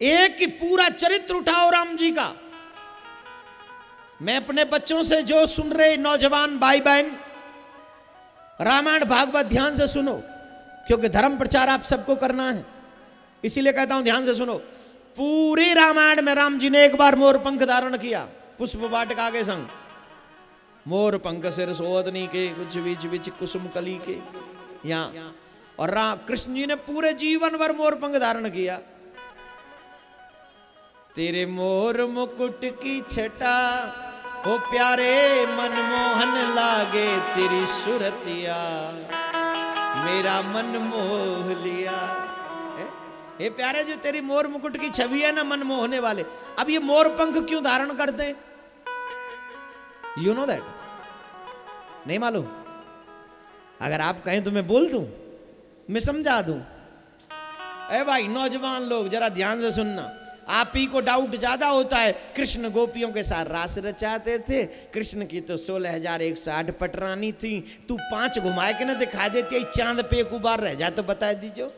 एक ही पूरा चरित्र उठाओ राम जी का। मैं अपने बच्चों से जो सुन रहे नौजवान भाई बहन, रामायण भागवत ध्यान से सुनो, क्योंकि धर्म प्रचार आप सबको करना है, इसीलिए कहता हूं ध्यान से सुनो। पूरी रामायण में राम जी ने एक बार मोर पंख धारण किया, पुष्प वाटिका के संग। मोर पंख सिर सोधनी के, कुछ बीच बीच कुसुम कली के, यहां। और कृष्ण जी ने पूरे जीवन भर मोर पंख धारण किया। तेरे मोर मुकुट की छटा, ओ प्यारे मनमोहन लागे, तेरी सुरतिया मेरा मन मोह लिया। हे प्यारे, जो तेरी मोर मुकुट की छवि है ना, मन मोहने वाले। अब ये मोर पंख क्यों धारण करते हैं? You know that? नहीं मालूम? अगर आप कहें तो मैं बोल दूं, मैं समझा दूं। ए भाई नौजवान लोग जरा ध्यान से सुनना, आप ही को डाउट ज्यादा होता है। कृष्ण गोपियों के साथ रास रचाते थे। कृष्ण की तो 16,108 पटरानी थी। तू 5 घुमाए के ना दिखा देती, चांद पे एक बार रह जा तो बता दीजिए।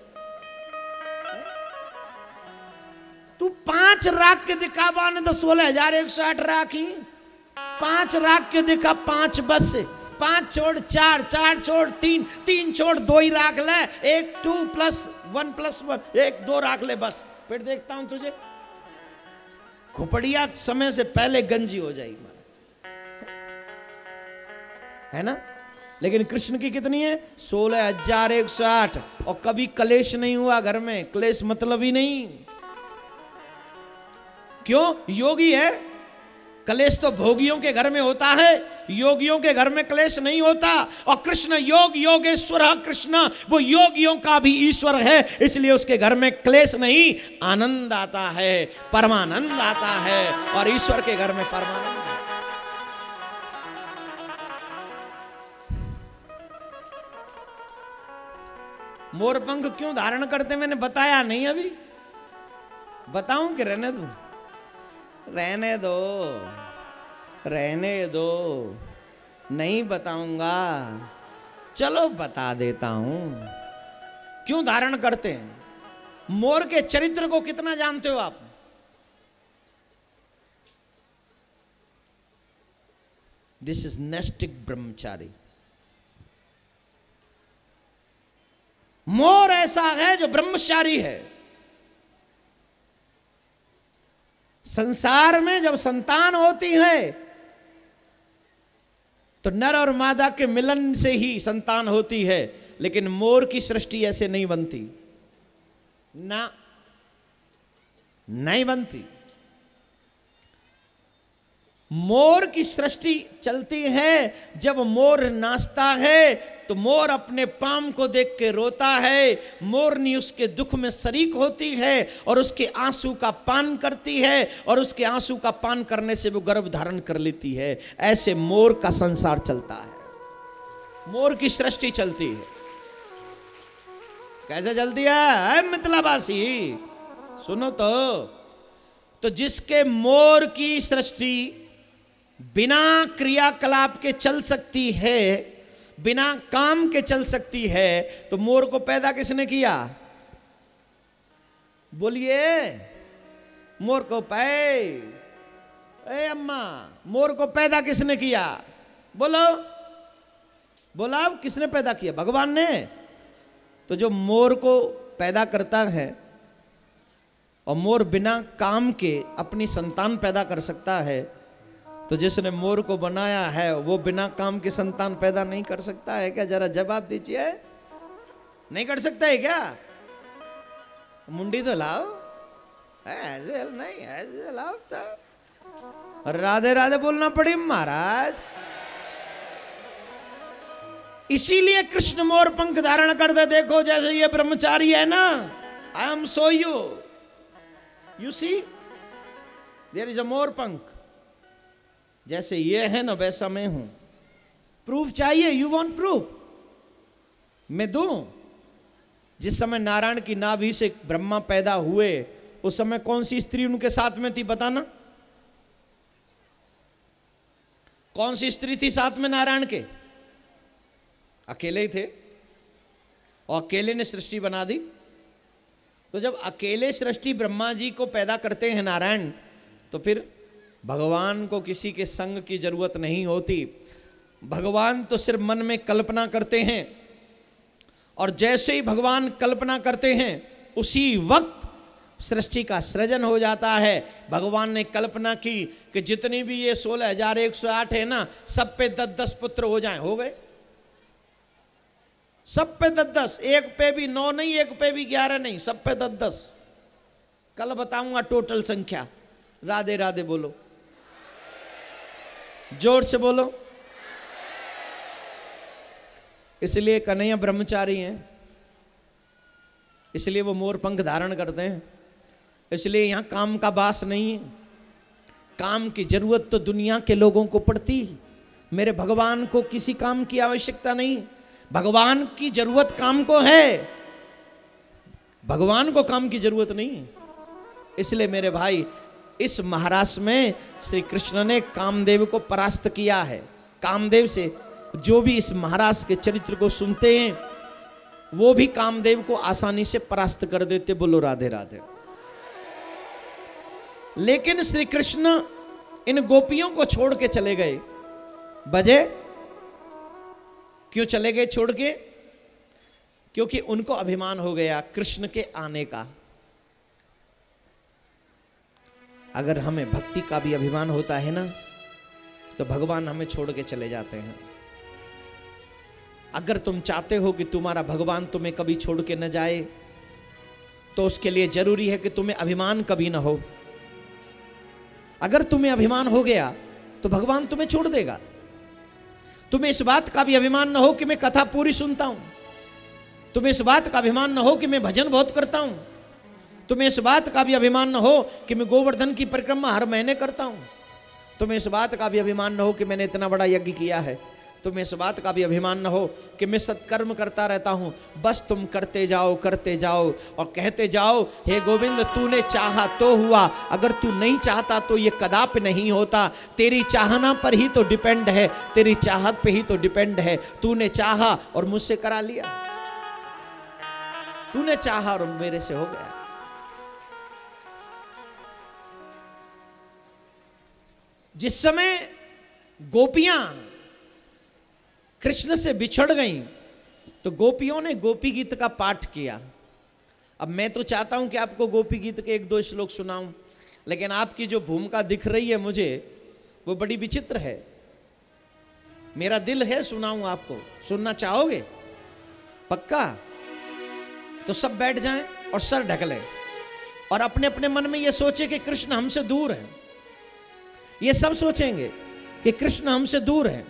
तू 5 राख के दिखावा ने तो 16,108 राखी। 5 राख के दिखा, 5 बस से, 5 छोड़ 4, 4 छोड़ 3, 3 छोड़ 2 ही राख ले। 1 2 + 1 + 1 1 2 राख ले बस। फिर देखता हूं तुझे। खोपड़िया समय से पहले गंजी हो जाएगी, है ना? लेकिन कृष्ण की कितनी है? 16,108। और कभी कलेश नहीं हुआ घर में। कलेश मतलब ही नहीं। क्यों? योगी है। कलेश तो भोगियों के घर में होता है, योगियों के घर में कलेश नहीं होता। और कृष्ण योग योगेश्वर कृष्ण, वो योगियों का भी ईश्वर है, इसलिए उसके घर में क्लेश नहीं, आनंद आता है, परमानंद आता है। और ईश्वर के घर में परमानंद है। मोर पंख क्यों धारण करते मैंने बताया नहीं अभी? बताऊं कि रहने दूं? रहने दो, रहने दो, नहीं बताऊंगा। चलो बता देता हूं क्यों धारण करते हैं। मोर के चरित्र को कितना जानते हो आप? दिस इज नैष्टिक ब्रह्मचारी। मोर ऐसा है जो ब्रह्मचारी है। संसार में जब संतान होती है तो नर और मादा के मिलन से ही संतान होती है, लेकिन मोर की सृष्टि ऐसे नहीं बनती ना, नहीं बनती। मोर की सृष्टि चलती है जब मोर नाचता है तो मोर अपने पाम को देख के रोता है। मोरनी उसके दुख में शरीक होती है और उसके आंसू का पान करती है, और उसके आंसू का पान करने से वो गर्भ धारण कर लेती है। ऐसे मोर का संसार चलता है, मोर की सृष्टि चलती है। कैसे चलती है मिथिलावासी? सुनो तो जिसके मोर की सृष्टि बिना क्रियाकलाप के चल सकती है, बिना काम के चल सकती है, तो मोर को पैदा किसने किया? बोलिए। मोर को अम्मा, मोर को पैदा किसने किया? बोलो बोला। किसने पैदा किया? भगवान ने। तो जो मोर को पैदा करता है, और मोर बिना काम के अपनी संतान पैदा कर सकता है, तो जिसने मोर को बनाया है वो बिना काम के संतान पैदा नहीं कर सकता है क्या? जरा जवाब दीजिए। नहीं कर सकता है क्या? मुंडी तो लाओ। ऐसे नहीं, ऐसे लाओ तो राधे राधे बोलना पड़ी महाराज। इसीलिए कृष्ण मोर पंख धारण करते। देखो जैसे ये ब्रह्मचारी है ना, I am so you see there is a मोर पंख। जैसे ये है ना वैसा मैं हूं। प्रूफ चाहिए? You want proof? मैं दूं। जिस समय नारायण की नाभि से ब्रह्मा पैदा हुए, उस समय कौन सी स्त्री उनके साथ में थी बताना? कौन सी स्त्री थी साथ में नारायण के? अकेले ही थे, और अकेले ने सृष्टि बना दी। तो जब अकेले सृष्टि ब्रह्मा जी को पैदा करते हैं नारायण, तो फिर भगवान को किसी के संग की जरूरत नहीं होती। भगवान तो सिर्फ मन में कल्पना करते हैं, और जैसे ही भगवान कल्पना करते हैं उसी वक्त सृष्टि का सृजन हो जाता है। भगवान ने कल्पना की कि जितनी भी ये 16,108 है ना, सब पे 10-10 पुत्र हो जाएं, हो गए सब पे 10-10, एक पे भी 9 नहीं, एक पे भी 11 नहीं, सब पे 10-10। कल बताऊंगा टोटल संख्या। राधे राधे बोलो, जोर से बोलो। इसलिए कन्हैया ब्रह्मचारी हैं, इसलिए वो मोर पंख धारण करते हैं, इसलिए यहां काम का बास नहीं है। काम की जरूरत तो दुनिया के लोगों को पड़ती, मेरे भगवान को किसी काम की आवश्यकता नहीं। भगवान की जरूरत काम को है, भगवान को काम की जरूरत नहीं है। इसलिए मेरे भाई, इस महाराष्ट्र में श्री कृष्ण ने कामदेव को परास्त किया है। कामदेव से जो भी इस महाराष्ट्र के चरित्र को सुनते हैं, वो भी कामदेव को आसानी से परास्त कर देते। बोलो राधे राधे। लेकिन श्री कृष्ण इन गोपियों को छोड़ के चले गए। बजे क्यों चले गए छोड़ के? क्योंकि उनको अभिमान हो गया कृष्ण के आने का। अगर हमें भक्ति का भी अभिमान होता है ना, तो भगवान हमें छोड़ के चले जाते हैं। अगर तुम चाहते हो कि तुम्हारा भगवान तुम्हें कभी छोड़ के न जाए, तो उसके लिए जरूरी है कि तुम्हें अभिमान कभी ना हो। अगर तुम्हें अभिमान हो गया तो भगवान तुम्हें छोड़ देगा। तुम्हें इस बात का भी अभिमान न हो कि मैं कथा पूरी सुनता हूं, तुम्हें इस बात का अभिमान न हो कि मैं भजन बहुत करता हूं, तुम्हें इस बात का भी अभिमान न हो कि मैं गोवर्धन की परिक्रमा हर महीने करता हूं, तुम्हें इस बात का भी अभिमान न हो कि मैंने इतना बड़ा यज्ञ किया है, तुम्हें इस बात का भी अभिमान न हो कि मैं सत्कर्म करता रहता हूं। बस तुम करते जाओ और कहते जाओ, हे गोविंद तूने चाहा तो हुआ, अगर तू नहीं चाहता तो ये कदापि नहीं होता। तेरी चाहना पर ही तो डिपेंड है, तेरी चाहत पे ही तो डिपेंड है। तूने चाहा और मुझसे करा लिया, तूने चाहा और मेरे से हो गया। जिस समय गोपियां कृष्ण से बिछड़ गईं, तो गोपियों ने गोपी गीत का पाठ किया। अब मैं तो चाहता हूं कि आपको गोपी गीत के 1-2 श्लोक सुनाऊं, लेकिन आपकी जो भूमिका दिख रही है मुझे, वो बड़ी विचित्र है। मेरा दिल है सुनाऊं आपको, सुनना चाहोगे? पक्का? तो सब बैठ जाएं और सर ढक लें और अपने अपने मन में ये सोचे कि कृष्ण हमसे दूर है। ये सब सोचेंगे कि कृष्ण हमसे दूर है।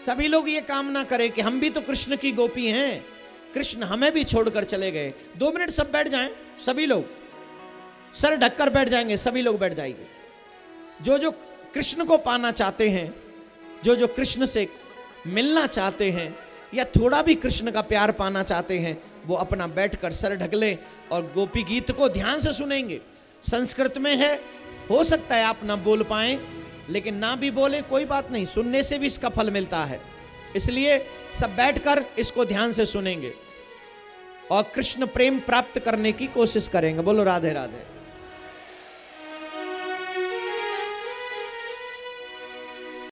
सभी लोग ये कामना करें कि हम भी तो कृष्ण की गोपी हैं, कृष्ण हमें भी छोड़कर चले गए। 2 मिनट सब बैठ जाएं, सभी लोग सर ढककर बैठ जाएंगे, सभी लोग बैठ जाएंगे। जो जो कृष्ण को पाना चाहते हैं, जो जो कृष्ण से मिलना चाहते हैं, या थोड़ा भी कृष्ण का प्यार पाना चाहते हैं, वो अपना बैठकर सर ढक लें और गोपी गीत को ध्यान से सुनेंगे। संस्कृत में है, हो सकता है आप ना बोल पाएं, लेकिन ना भी बोले कोई बात नहीं, सुनने से भी इसका फल मिलता है। इसलिए सब बैठकर इसको ध्यान से सुनेंगे और कृष्ण प्रेम प्राप्त करने की कोशिश करेंगे। बोलो राधे राधे।